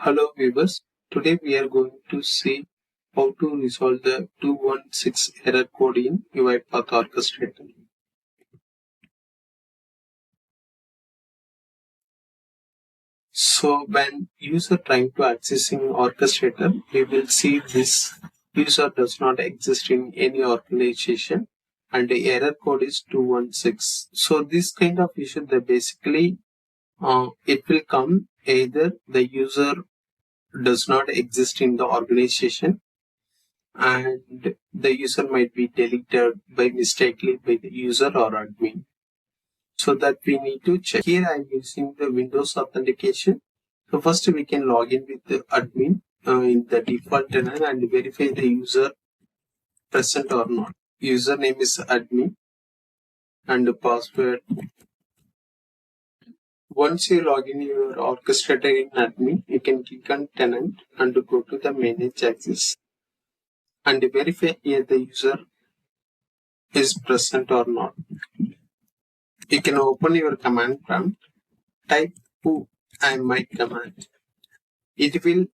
Hello viewers, today we are going to see how to resolve the 216 error code in UiPath Orchestrator. So when user trying to accessing Orchestrator, we will see this user does not exist in any organization and the error code is 216. So this kind of issue that basically it will come either the user does not exist in the organization and the user might be deleted by mistakenly by the user or admin. So that we need to check. Here I'm using the Windows authentication. So first we can log in with the admin in the default tenant and verify the user present or not. Username is admin and the password. Once you log in your orchestrator in admin, you can click on tenant and go to the manage access and verify here the user is present or not. You can open your command prompt, type who and my command. It will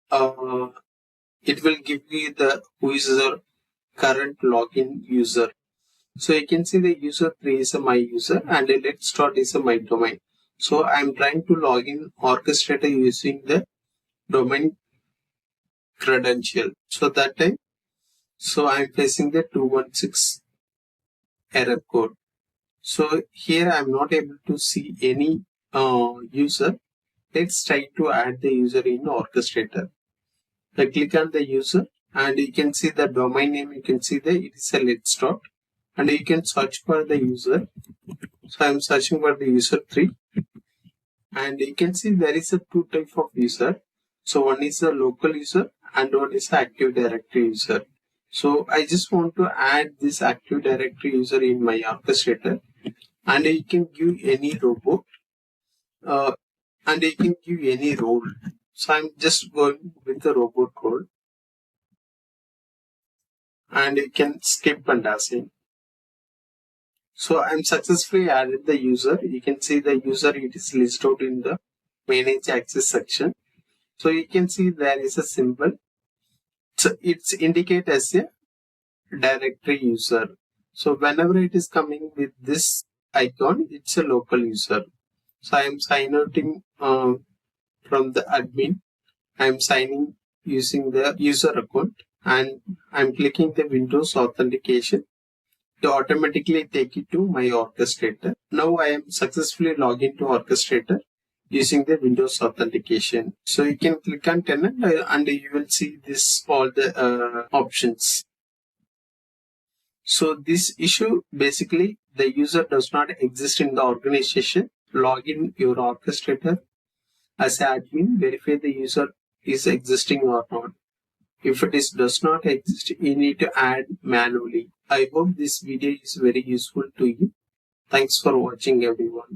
give you the who is the current login user. So you can see the user 3 is my user and let's start is my domain. So I'm trying to log in orchestrator using the domain credential. So that time, so I'm facing the 216 error code. So here I'm not able to see any user. Let's try to add the user in orchestrator. I click on the user and you can see the domain name. You can see that it is a let's start and you can search for the user. So I'm searching for the user 3 and you can see there is a two type of user. So one is a local user and one is Active Directory user. So I just want to add this Active Directory user in my orchestrator and you can give any robot and you can give any role. So I'm just going with the robot role and you can skip and assign. So I'm successfully added the user. You can see the user, it is listed out in the manage access section. So you can see there is a symbol. So it's indicate as a directory user. So whenever it is coming with this icon, it's a local user. So I am signing out from the admin. I am signing using the user account and I'm clicking the Windows authentication to automatically take it to my orchestrator. Now I am successfully logged into orchestrator using the Windows authentication. So you can click on tenant and you will see this all the options. So this issue basically the user does not exist in the organization. Log in your orchestrator as admin, verify the user is existing or not. If it does not exist, you need to add manually. I hope this video is very useful to you. Thanks for watching everyone.